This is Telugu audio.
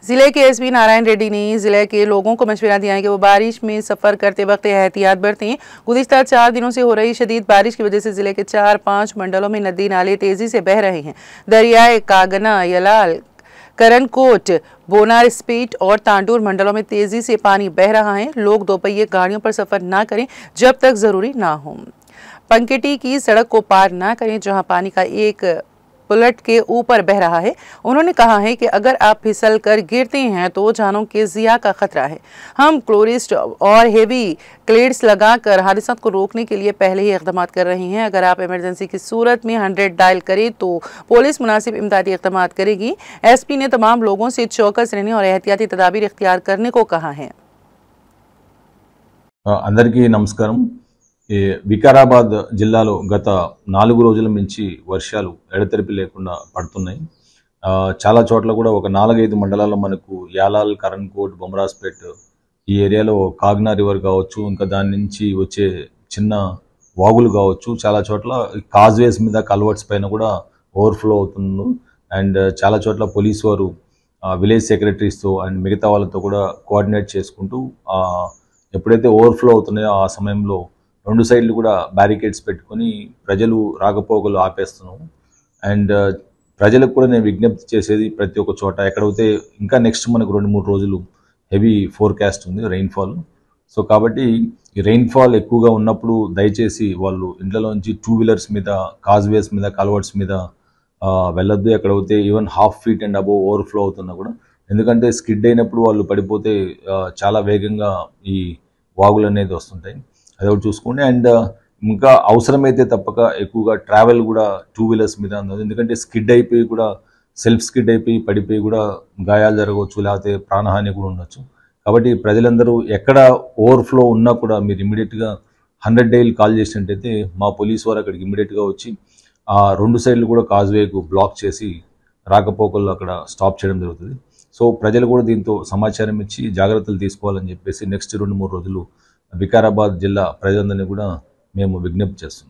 जिले के एसपी नारायण रेड्डी ने जिले के लोगों को मशवरा दिया है कि वो बारिश में सफर करते वक्त एहतियात बरतें। गुज़िश्ता 4 दिनों से हो रही शदीद बारिश की वजह से जिले के 4-5 मंडलों में नदी नाले तेजी से बह रहे हैं। दरियाए कागना, यलाल, करनकोट, बोनारस्पेट और तांडूर मंडलों में तेजी से पानी बह रहा है। लोग दोपहिए गाड़ियों पर सफर न करें जब तक जरूरी ना हो। पंकेटी की सड़क को पार न करें जहां पानी का एक पुलट के ऊपर बह रहा है। उन्होंने कहा है कि अगर आप फिसल कर गिरते हैं तो जानों के जिया का खतरा है। हम क्लोरिस्ट और हेवी क्लेड्स लगाकर हादसात को रोकने के लिए पहले ही इक़दाम कर रहे हैं। अगर आप इमरजेंसी की सूरत में 100 डायल करें तो पुलिस मुनासिब इमदादी इक़दाम करेगी। एसपी ने तमाम लोगों से चौकस रहने और एहतियाती तदाबीर इख्तियार करने को कहा है। अंदरिकी नमस्कारम। వికారాబాద్ జిల్లాలో గత 4 రోజుల నుంచి వర్షాలు ఎడతెరిపి లేకుండా పడుతున్నాయి. చాలా చోట్ల కూడా ఒక 4-5 మండలాల్లో మనకు యాలాల్, కరణ్కోట్, బొమరాస్పేట్ ఈ ఏరియాలో కాగ్నా రివర్ కావచ్చు, ఇంకా దాని నుంచి వచ్చే చిన్న వాగులు కావచ్చు, చాలా చోట్ల కాజ్వేస్ మీద కల్వర్ట్స్ పైన కూడా ఓవర్ఫ్లో అవుతుంది. అండ్ చాలా చోట్ల పోలీసు వారు విలేజ్ సెక్రటరీస్తో అండ్ మిగతా వాళ్ళతో కూడా కోఆర్డినేట్ చేసుకుంటూ ఎప్పుడైతే ఓవర్ఫ్లో అవుతున్నాయో ఆ సమయంలో 2 సైడ్లు కూడా బ్యారికేడ్స్ పెట్టుకొని ప్రజలు రాకపోకలు ఆపేస్తున్నాము. అండ్ ప్రజలకు కూడా నేను విజ్ఞప్తి చేసేది ప్రతి ఒక్క చోట ఎక్కడైతే ఇంకా నెక్స్ట్ మనకు 2-3 రోజులు హెవీ ఫోర్కాస్ట్ ఉంది రెయిన్ఫాల్. సో కాబట్టి ఈ రెయిన్ఫాల్ ఎక్కువగా ఉన్నప్పుడు దయచేసి వాళ్ళు ఇంట్లోంచి 2 వీలర్స్ మీద, కాజ్వేస్ మీద, కల్వర్ట్స్ మీద వెళ్ళొద్దు. ఎక్కడైతే even 1/2 feet and above overflow అవుతున్నా కూడా, ఎందుకంటే స్కిడ్ అయినప్పుడు వాళ్ళు పడిపోతే చాలా వేగంగా ఈ వాగులు అనేది వస్తుంటాయి. అది ఒకటి చూసుకోండి. అండ్ ఇంకా అవసరమైతే తప్పక ఎక్కువగా ట్రావెల్ కూడా 2 వీలర్స్ మీద అన్నది, ఎందుకంటే స్కిడ్ అయిపోయి కూడా సెల్ఫ్ స్కిడ్ అయిపోయి పడిపోయి కూడా గాయాలు జరగవచ్చు, లేకపోతే ప్రాణహాని కూడా ఉండొచ్చు. కాబట్టి ప్రజలందరూ ఎక్కడ ఓవర్ఫ్లో ఉన్నా కూడా మీరు ఇమీడియట్గా 100 డైల్ కాల్ చేసినట్టయితే మా పోలీసు వారు అక్కడికి ఇమీడియట్గా వచ్చి ఆ 2 సైడ్లు కూడా కాజ్వేకు బ్లాక్ చేసి రాకపోకల్లో అక్కడ స్టాప్ చేయడం జరుగుతుంది. సో ప్రజలు కూడా దీంతో సమాచారం ఇచ్చి జాగ్రత్తలు తీసుకోవాలని చెప్పేసి నెక్స్ట్ 2-3 రోజులు వికారాబాద్ జిల్లా ప్రజలందరినీ కూడా మేము విజ్ఞప్తి చేస్తున్నాం.